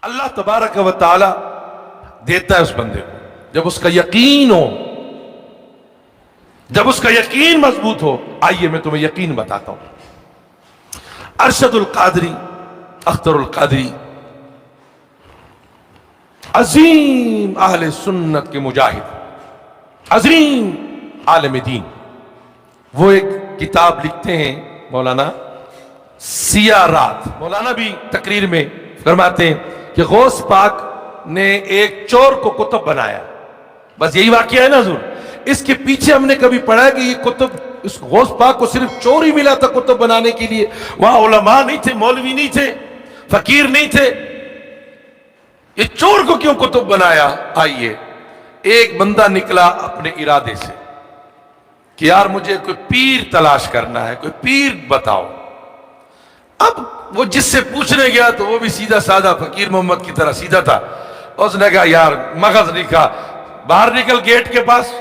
اللہ تبارک و تعالی دیتا ہے اس بندے کو جب اس کا یقین ہو، جب اس کا یقین مضبوط ہو۔ آئیے میں تمہیں یقین بتاتا ہوں۔ ارشد القادری، اختر القادری، عظیم اہل سنت کے مجاہد، عظیم عالم دین، وہ ایک کتاب لکھتے ہیں مولانا سیاہ رات۔ مولانا بھی تقریر میں فرماتے ہیں کہ غوث پاک نے ایک چور کو کتب بنایا۔ بس یہی واقعہ ہے نا حضور، اس کے پیچھے ہم نے کبھی پڑھا ہے کہ یہ کتب، اس غوث پاک کو صرف چور ہی ملا تھا کتب بنانے کے لیے؟ وہاں علماء نہیں تھے، مولوی نہیں تھے، فقیر نہیں تھے، یہ چور کو کیوں کتب بنایا؟ آئیے، ایک بندہ نکلا اپنے ارادے سے کہ یار مجھے کوئی پیر تلاش کرنا ہے، کوئی پیر بتاؤ۔ اب وہ جس سے پوچھنے گیا تو وہ بھی سیدھا سادہ فقیر محمد کی طرح سیدھا تھا۔ اس نے کہا یار مغز نہیں کھا، باہر نکل گیٹ کے پاس،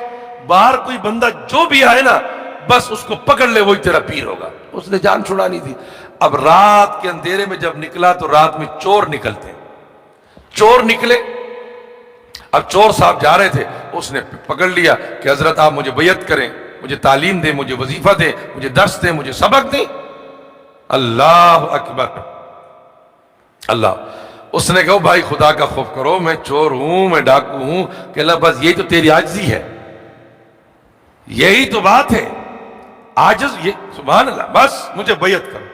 باہر کوئی بندہ جو بھی آئے نا بس اس کو پکڑ لے، وہی تیرا پیر ہوگا۔ اس نے جان چھڑانی تھی۔ اب رات کے اندھیرے میں جب نکلا تو رات میں چور نکلتے، چور نکلے، اب چور صاحب جا رہے تھے، اس نے پکڑ لیا کہ حضرت آپ مجھے بیعت کریں، مجھے تعلیم دیں، مجھے وظیفہ دیں، مجھے درس دیں، مجھے سبق دیں۔ اللہ اکبر، اللہ۔ اس نے کہا بھائی خدا کا خوف کرو، میں چور ہوں، میں ڈاکو ہوں۔ کہ اللہ بس یہی تو تیری عاجزی ہے، یہی تو بات ہے، عاجز یہ، سبحان اللہ، بس مجھے بیعت کرو۔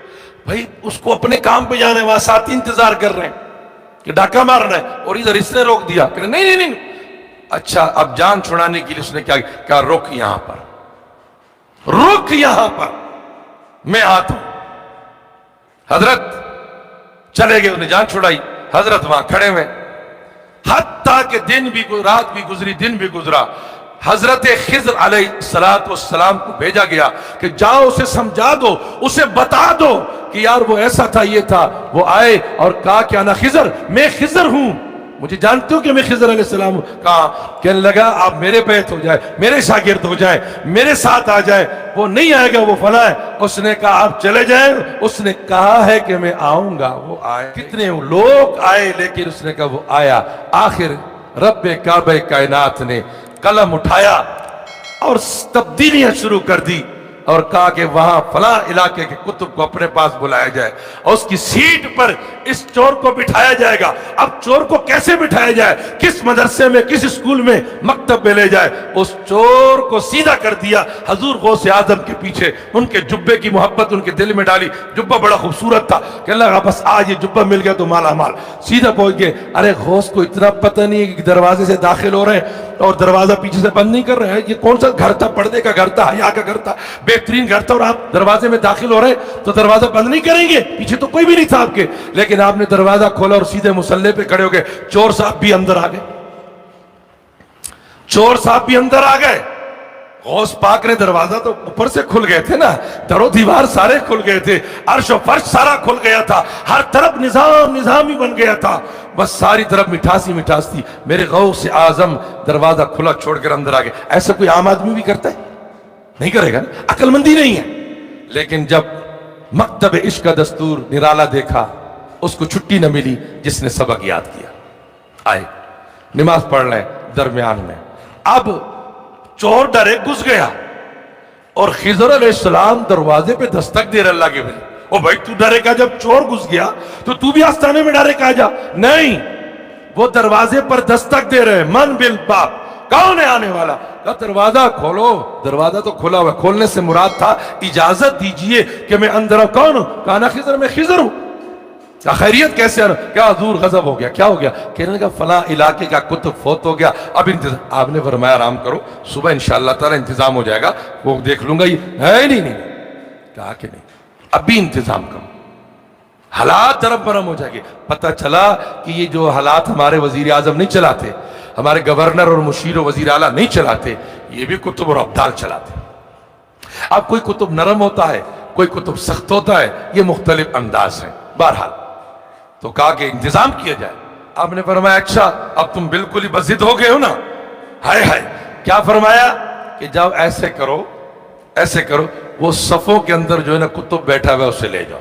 بھائی اس کو اپنے کام پہ جانا ہے، وہاں ساتھی انتظار کر رہے ہیں کہ ڈاکہ مارنا ہے، اور ادھر اس نے روک دیا کہ نہیں نہیں نہیں۔ اچھا اب جان چھڑانے کے لیے اس نے کیا کہا، رک یہاں پر، رک یہاں پر، میں آتا ہوں۔ حضرت چلے گئے، انہیں جان چھڑائی، حضرت وہاں کھڑے ہوئے، حتیٰ کہ دن بھی، رات بھی گزری، دن بھی گزرا۔ حضرت خضر علیہ السلام کو بھیجا گیا کہ جاؤ اسے سمجھا دو، اسے بتا دو کہ یار وہ ایسا تھا، یہ تھا۔ وہ آئے اور کہا کہ انا خضر، میں خضر ہوں، مجھے جانتے ہو کہ میں خضر علیہ السلام ہوں؟ کہا، کہنے لگا آپ میرے بیعت ہو جائے، میرے شاگرد ہو جائے، میرے ساتھ آ جائے۔ وہ نہیں آئے گا، وہ فلاں ہے۔ اس نے کہا آپ چلے جائیں، اس نے کہا ہے کہ میں آؤں گا۔ وہ آئے، کتنے لوگ آئے، لیکن اس نے کہا وہ آیا۔ آخر رب کعبہ کائنات نے قلم اٹھایا اور تبدیلیاں شروع کر دی، اور کہا کہ وہاں فلاں علاقے کے کتب کو اپنے پاس بلایا جائے، اور اس کی سیٹ پر اس چور کو بٹھایا جائے گا۔ اب چور کو کیسے بٹھایا جائے، کس مدرسے میں، کس اسکول میں، مکتب میں لے جائے؟ اس چور کو سیدھا کر دیا حضور غوث اعظم کے پیچھے، ان کے جبے کی محبت ان کے دل میں ڈالی۔ جبہ بڑا خوبصورت تھا کہ اللہ بس آج یہ جبہ مل گیا تو مالا مال، سیدھا پہنچ گئے۔ ارے غوث کو اتنا پتہ نہیں ہے کہ دروازے سے داخل ہو رہے ہیں اور دروازہ پیچھے سے بند نہیں کر رہے ہیں، یہ کون سا گھر تھا، پردے کا گھر تھا، حیا کا گھر تھا، بہترین گھر تھا، اور آپ دروازے میں داخل ہو رہے تو دروازہ بند نہیں کریں گے؟ پیچھے تو کوئی بھی نہیں تھا آپ کے، لیکن آپ نے دروازہ کھولا اور سیدھے مصلی پہ کھڑے ہو گئے۔ چور صاحب بھی اندر آ گئے، چور صاحب بھی اندر آ گئے۔ غوث پاک نے دروازہ تو اوپر سے کھل گئے تھے نا، در و دیوار سارے کھل گئے تھے، عرش و فرش سارا کھل گیا تھا، ہر طرف نظام ہی بن گیا تھا، بس ساری طرف مٹھاس ہی مٹھاس تھی۔ میرے غوث اعظم دروازہ کھلا چھوڑ کر اندر آ گئے۔ ایسا کوئی عام آدمی بھی کرتا ہے؟ نہیں کرے گا، عقل مندی نہیں ہے۔ لیکن جب مکتب عشق کا دستور نرالا دیکھا، اس کو چھٹی نہ ملی، جس نے سبق یاد کیا۔ آئے نماز پڑھ لیں درمیان میں، اب چور ڈرے گھس گیا، اور خضر علیہ السلام دروازے پہ دستک دے رہے اللہ کے بھائی۔ او بھائی تو ڈرے کا، جب چور گھس گیا تو بھی آستانے میں ڈرے کا جا؟ نہیں، وہ دروازے پر دستک دے رہے، من بالباب، کون ہے آنے والا؟ کہا دروازہ کھولو۔ دروازہ تو کھلا ہوا، کھولنے سے مراد تھا اجازت دیجئے کہ میں اندر آؤں۔ کون ہوں؟ کہا نا خضر، میں خضر ہوں۔ کیا خیریت، کیسے آنا؟ کیا حضور غضب ہو گیا؟ کیا ہو گیا؟ کہنے لگا فلاں علاقے کا کتب فوت ہو گیا، اب انتظام۔ آپ نے فرمایا آرام کرو، صبح انشاءاللہ تعالی انتظام ہو جائے گا، وہ دیکھ لوں گا۔ یہ ہے نہیں، کہا کہ نہیں، ابھی انتظام کرو، حالات درب برم ہو جائے گے۔ پتہ چلا کہ یہ جو حالات ہمارے وزیر اعظم نہیں چلاتے، ہمارے گورنر اور مشیر و وزیر اعلیٰ نہیں چلاتے، یہ بھی کتب اور ابدال چلاتے۔ اب کوئی کتب نرم ہوتا ہے، کوئی کتب سخت ہوتا ہے، یہ مختلف انداز ہیں۔ بہرحال تو کہا کہ انتظام کیا جائے۔ آپ نے فرمایا اچھا اب تم بالکل ہی بضد ہو گئے ہو نا؟ ہائے ہائے، کیا فرمایا کہ جاؤ ایسے کرو، ایسے کرو، وہ صفوں کے اندر جو ہے نا کتب بیٹھا ہوا ہے اسے لے جاؤ،